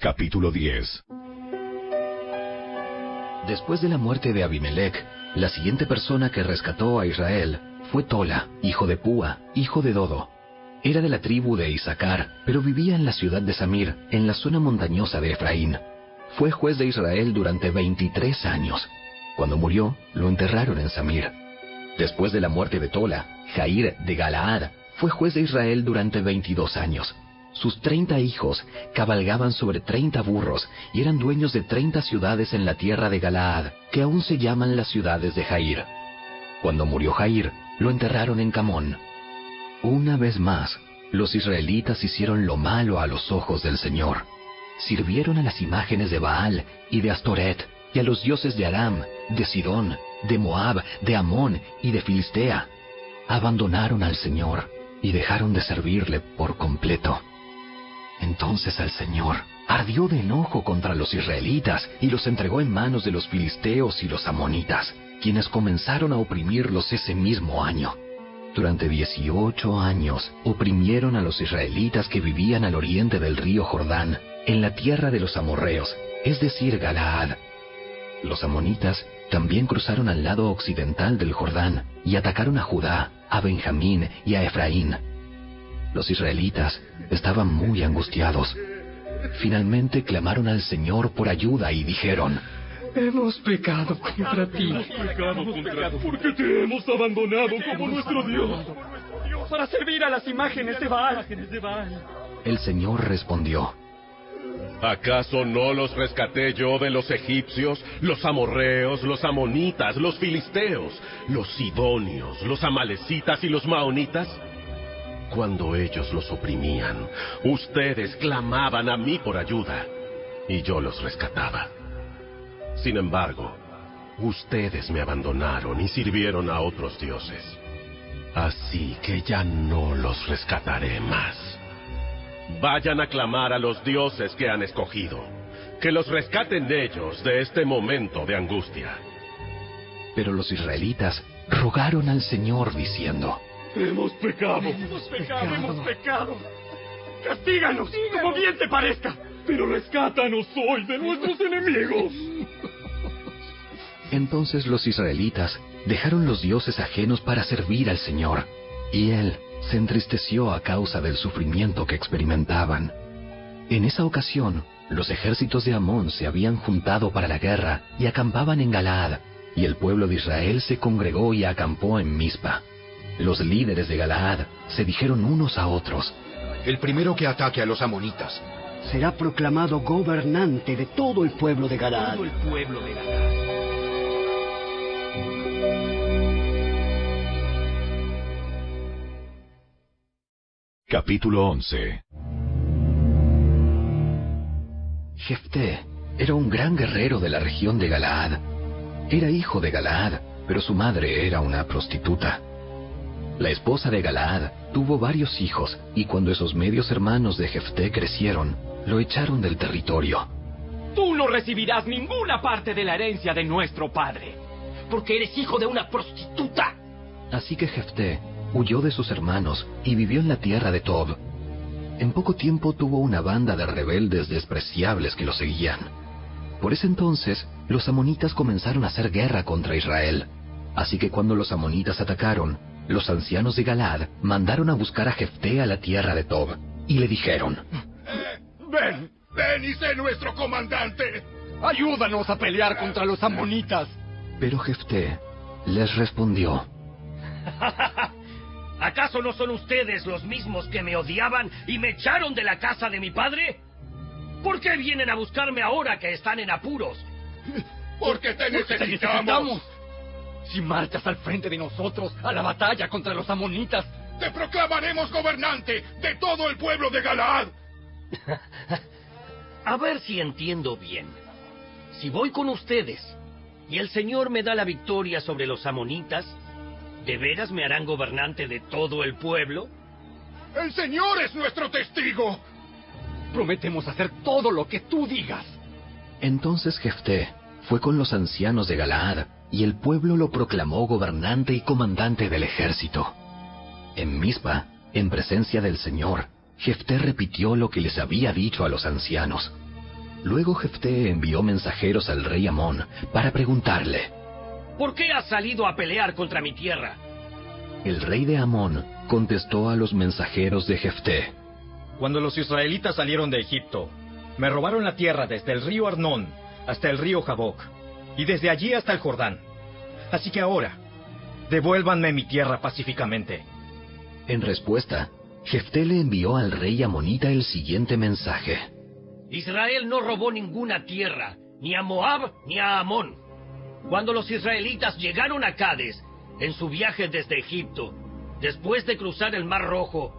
Capítulo 10. Después de la muerte de Abimelech, la siguiente persona que rescató a Israel fue Tola, hijo de Púa, hijo de Dodo. Era de la tribu de Isaacar, pero vivía en la ciudad de Samir, en la zona montañosa de Efraín. Fue juez de Israel durante 23 años. Cuando murió, lo enterraron en Samir. Después de la muerte de Tola, Jair de Galaad fue juez de Israel durante 22 años. Sus 30 hijos cabalgaban sobre 30 burros y eran dueños de 30 ciudades en la tierra de Galaad, que aún se llaman las ciudades de Jair. Cuando murió Jair, lo enterraron en Camón. Una vez más, los israelitas hicieron lo malo a los ojos del Señor. Sirvieron a las imágenes de Baal y de Astoret, y a los dioses de Aram, de Sidón, de Moab, de Amón y de Filistea. Abandonaron al Señor y dejaron de servirle por completo. Entonces el Señor ardió de enojo contra los israelitas y los entregó en manos de los filisteos y los amonitas, quienes comenzaron a oprimirlos ese mismo año. Durante 18 años oprimieron a los israelitas que vivían al oriente del río Jordán, en la tierra de los amorreos, es decir, Galaad. Los amonitas también cruzaron al lado occidental del Jordán y atacaron a Judá, a Benjamín y a Efraín. Los israelitas estaban muy angustiados. Finalmente clamaron al Señor por ayuda y dijeron: hemos pecado contra ti. Porque te hemos abandonado como nuestro Dios. Para servir a las imágenes de Baal. El Señor respondió: ¿acaso no los rescaté yo de los egipcios, los amorreos, los amonitas, los filisteos, los sidonios, los amalecitas y los maonitas? Cuando ellos los oprimían, ustedes clamaban a mí por ayuda, y yo los rescataba. Sin embargo, ustedes me abandonaron y sirvieron a otros dioses. Así que ya no los rescataré más. Vayan a clamar a los dioses que han escogido, que los rescaten de ellos de este momento de angustia. Pero los israelitas rogaron al Señor diciendo: hemos pecado. Castíganos, como bien te parezca. Pero rescátanos hoy de nuestros enemigos. Entonces los israelitas dejaron los dioses ajenos para servir al Señor, y Él se entristeció a causa del sufrimiento que experimentaban. En esa ocasión, los ejércitos de Amón se habían juntado para la guerra y acampaban en Galaad, y el pueblo de Israel se congregó y acampó en Mizpa. Los líderes de Galaad se dijeron unos a otros: el primero que ataque a los amonitas será proclamado gobernante de todo el pueblo de Galaad. Capítulo 11. Jefté era un gran guerrero de la región de Galaad. Era hijo de Galaad, pero su madre era una prostituta. La esposa de Galaad tuvo varios hijos, y cuando esos medios hermanos de Jefté crecieron, lo echaron del territorio. Tú no recibirás ninguna parte de la herencia de nuestro padre, porque eres hijo de una prostituta. Así que Jefté huyó de sus hermanos y vivió en la tierra de Tob. En poco tiempo tuvo una banda de rebeldes despreciables que lo seguían. Por ese entonces, los amonitas comenzaron a hacer guerra contra Israel. Así que cuando los amonitas atacaron, los ancianos de Galaad mandaron a buscar a Jefté a la tierra de Tob, y le dijeron: ven y sé nuestro comandante. Ayúdanos a pelear contra los amonitas. Pero Jefté les respondió: ¿acaso no son ustedes los mismos que me odiaban y me echaron de la casa de mi padre? ¿Por qué vienen a buscarme ahora que están en apuros? Porque te necesitamos. Si marchas al frente de nosotros a la batalla contra los amonitas, te proclamaremos gobernante de todo el pueblo de Galaad. A ver si entiendo bien. Si voy con ustedes y el Señor me da la victoria sobre los amonitas, ¿de veras me harán gobernante de todo el pueblo? ¡El Señor es nuestro testigo! Prometemos hacer todo lo que tú digas. Entonces Jefté fue con los ancianos de Galaad, y el pueblo lo proclamó gobernante y comandante del ejército. En Mizpa, en presencia del Señor, Jefté repitió lo que les había dicho a los ancianos. Luego Jefté envió mensajeros al rey Amón para preguntarle: ¿por qué has salido a pelear contra mi tierra? El rey de Amón contestó a los mensajeros de Jefté: Cuando los israelitas salieron de Egipto, me robaron la tierra desde el río Arnón hasta el río Jaboc, y desde allí hasta el Jordán. Así que ahora, devuélvanme mi tierra pacíficamente. En respuesta, Jefté le envió al rey amonita el siguiente mensaje: Israel no robó ninguna tierra, ni a Moab ni a Amón. Cuando los israelitas llegaron a Cades, en su viaje desde Egipto, después de cruzar el Mar Rojo,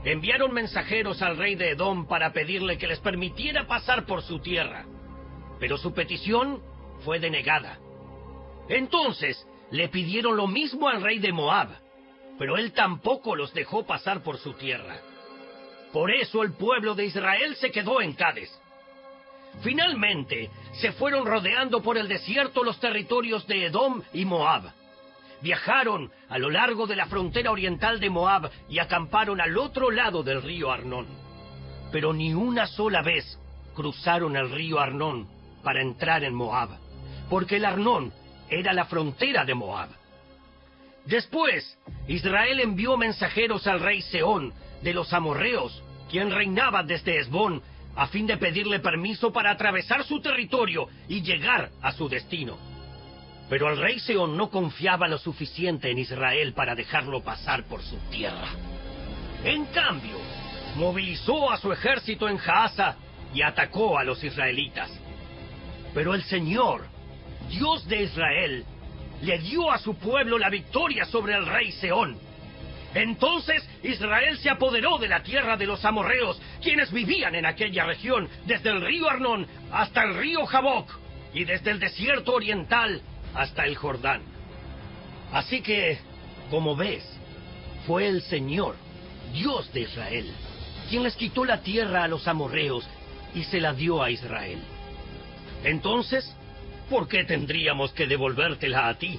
enviaron mensajeros al rey de Edom para pedirle que les permitiera pasar por su tierra. Pero su petición fue denegada. Entonces le pidieron lo mismo al rey de Moab, pero él tampoco los dejó pasar por su tierra. Por eso el pueblo de Israel se quedó en Cades. Finalmente, se fueron rodeando por el desierto los territorios de Edom y Moab. Viajaron a lo largo de la frontera oriental de Moab y acamparon al otro lado del río Arnón. Pero ni una sola vez cruzaron el río Arnón para entrar en Moab, porque el Arnón era la frontera de Moab. Después, Israel envió mensajeros al rey Sehón de los amorreos, quien reinaba desde Hesbón, a fin de pedirle permiso para atravesar su territorio y llegar a su destino. Pero el rey Sehón no confiaba lo suficiente en Israel para dejarlo pasar por su tierra. En cambio, movilizó a su ejército en Jaasa y atacó a los israelitas. Pero el Señor, Dios de Israel, le dio a su pueblo la victoria sobre el rey Sehón. Entonces Israel se apoderó de la tierra de los amorreos, quienes vivían en aquella región, desde el río Arnón hasta el río Jaboc, y desde el desierto oriental hasta el Jordán. Así que, como ves, fue el Señor, Dios de Israel, quien les quitó la tierra a los amorreos y se la dio a Israel. Entonces, ¿por qué tendríamos que devolvértela a ti?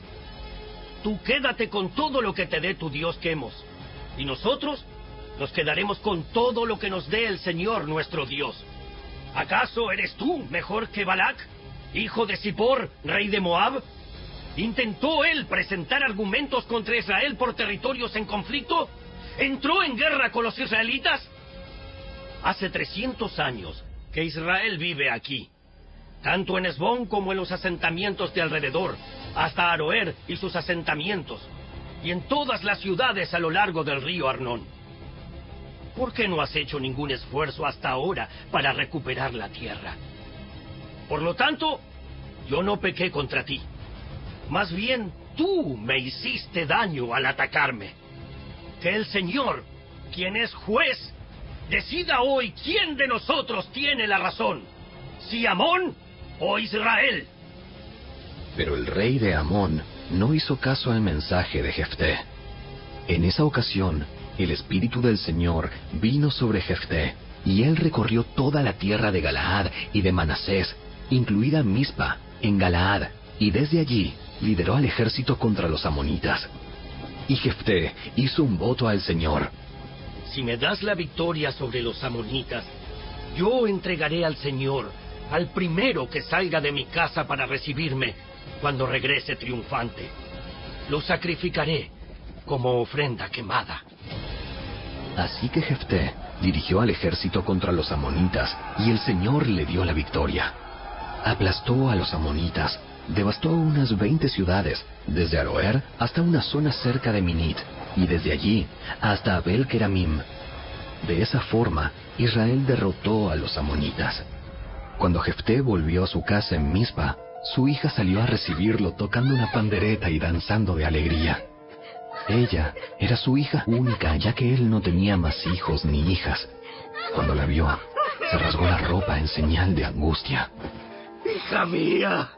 Tú quédate con todo lo que te dé tu Dios Quemos, y nosotros nos quedaremos con todo lo que nos dé el Señor nuestro Dios. ¿Acaso eres tú mejor que Balac, hijo de Zippor, rey de Moab? ¿Intentó él presentar argumentos contra Israel por territorios en conflicto? ¿Entró en guerra con los israelitas? Hace 300 años que Israel vive aquí, tanto en Hesbón como en los asentamientos de alrededor, hasta Aroer y sus asentamientos, y en todas las ciudades a lo largo del río Arnón. ¿Por qué no has hecho ningún esfuerzo hasta ahora para recuperar la tierra? Por lo tanto, yo no pequé contra ti. Más bien, tú me hiciste daño al atacarme. Que el Señor, quien es juez, decida hoy quién de nosotros tiene la razón, si Amón o Israel. Pero el rey de Amón no hizo caso al mensaje de Jefté. En esa ocasión, el Espíritu del Señor vino sobre Jefté, y él recorrió toda la tierra de Galaad y de Manasés, incluida Mizpa, en Galaad, y desde allí lideró al ejército contra los amonitas. Y Jefté hizo un voto al Señor: si me das la victoria sobre los amonitas, yo entregaré al Señor al primero que salga de mi casa para recibirme cuando regrese triunfante. Lo sacrificaré como ofrenda quemada. Así que Jefté dirigió al ejército contra los amonitas, y el Señor le dio la victoria. Aplastó a los amonitas, devastó unas 20 ciudades, desde Aroer hasta una zona cerca de Minit, y desde allí hasta Abel Keramim. De esa forma, Israel derrotó a los amonitas. Cuando Jefté volvió a su casa en Mizpa, su hija salió a recibirlo tocando una pandereta y danzando de alegría. Ella era su hija única, ya que él no tenía más hijos ni hijas. Cuando la vio, se rasgó la ropa en señal de angustia. ¡Hija mía!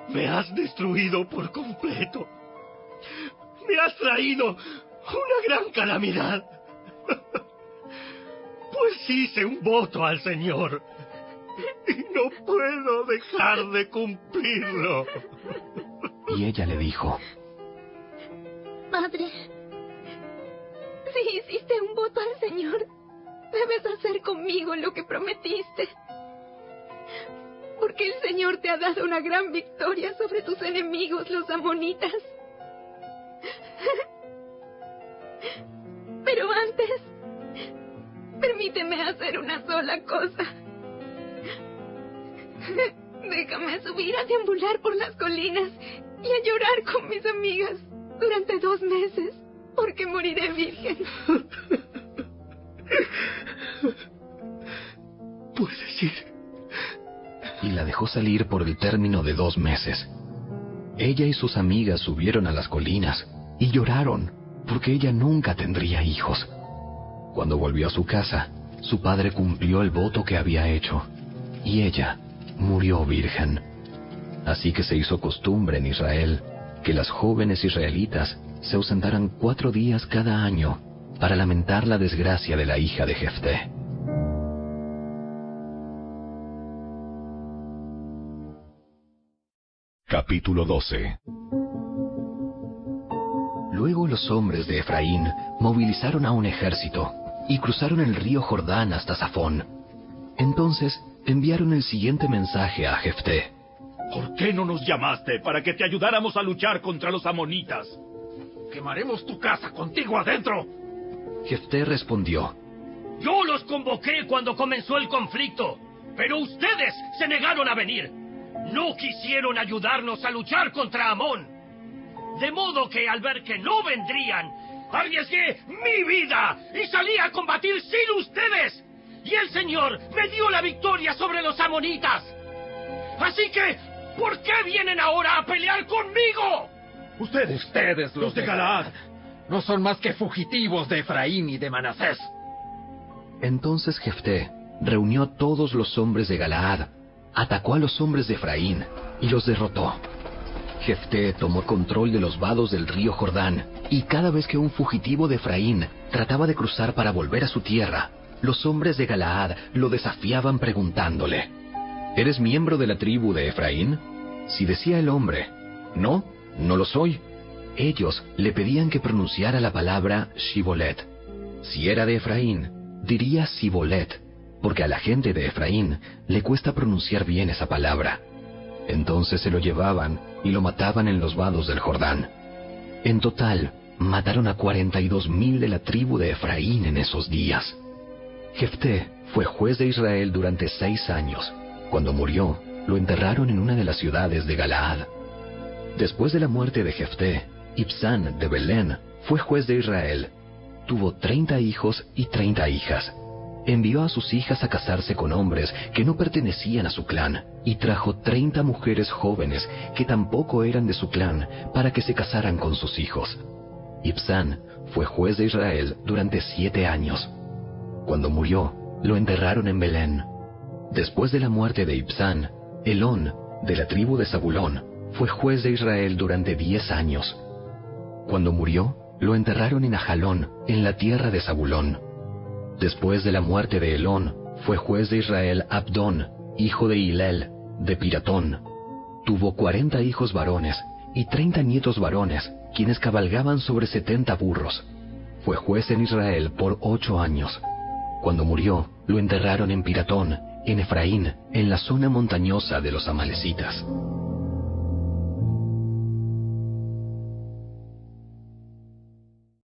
Me has destruido por completo. Me has traído una gran calamidad. Pues hice un voto al Señor y no puedo dejar de cumplirlo. Y ella le dijo: Madre, si hiciste un voto al Señor, debes hacer conmigo lo que prometiste. Porque el Señor te ha dado una gran victoria sobre tus enemigos, los amonitas. Pero antes, permíteme hacer una sola cosa. Déjame subir a deambular por las colinas y a llorar con mis amigas durante 2 meses, porque moriré virgen. Puedes ir. Y la dejó salir por el término de 2 meses. Ella y sus amigas subieron a las colinas y lloraron, porque ella nunca tendría hijos. Cuando volvió a su casa, su padre cumplió el voto que había hecho, y ella murió virgen. Así que se hizo costumbre en Israel que las jóvenes israelitas se ausentaran 4 días cada año para lamentar la desgracia de la hija de Jefté. Capítulo 12. Luego los hombres de Efraín movilizaron a un ejército y cruzaron el río Jordán hasta Safón. Entonces enviaron el siguiente mensaje a Jefté. ¿Por qué no nos llamaste para que te ayudáramos a luchar contra los amonitas? ¡Quemaremos tu casa contigo adentro! Jefté respondió: Yo los convoqué cuando comenzó el conflicto, pero ustedes se negaron a venir. No quisieron ayudarnos a luchar contra Amón. De modo que al ver que no vendrían, arriesgué mi vida y salí a combatir sin ustedes. Y el Señor me dio la victoria sobre los amonitas. Así que, ¿por qué vienen ahora a pelear conmigo? Ustedes, los de Galaad, no son más que fugitivos de Efraín y de Manasés. Entonces Jefté reunió a todos los hombres de Galaad, atacó a los hombres de Efraín y los derrotó. Jefté tomó control de los vados del río Jordán, y cada vez que un fugitivo de Efraín trataba de cruzar para volver a su tierra, los hombres de Galaad lo desafiaban preguntándole: ¿Eres miembro de la tribu de Efraín? Si decía el hombre: No, no lo soy, ellos le pedían que pronunciara la palabra Shibolet. Si era de Efraín, diría Sibolet, porque a la gente de Efraín le cuesta pronunciar bien esa palabra. Entonces se lo llevaban y lo mataban en los vados del Jordán. En total, mataron a 42,000 de la tribu de Efraín en esos días. Jefté fue juez de Israel durante 6 años. Cuando murió, lo enterraron en una de las ciudades de Galaad. Después de la muerte de Jefté, Ibsán de Belén fue juez de Israel. Tuvo 30 hijos y 30 hijas. Envió a sus hijas a casarse con hombres que no pertenecían a su clan, y trajo 30 mujeres jóvenes que tampoco eran de su clan para que se casaran con sus hijos. Ibsán fue juez de Israel durante 7 años. Cuando murió, lo enterraron en Belén. Después de la muerte de Ibsán, Elón, de la tribu de Zabulón, fue juez de Israel durante 10 años. Cuando murió, lo enterraron en Ajalón, en la tierra de Zabulón. Después de la muerte de Elón, fue juez de Israel Abdón, hijo de Hilel, de Piratón. Tuvo 40 hijos varones y 30 nietos varones, quienes cabalgaban sobre 70 burros. Fue juez en Israel por 8 años. Cuando murió, lo enterraron en Piratón, en Efraín, en la zona montañosa de los amalecitas.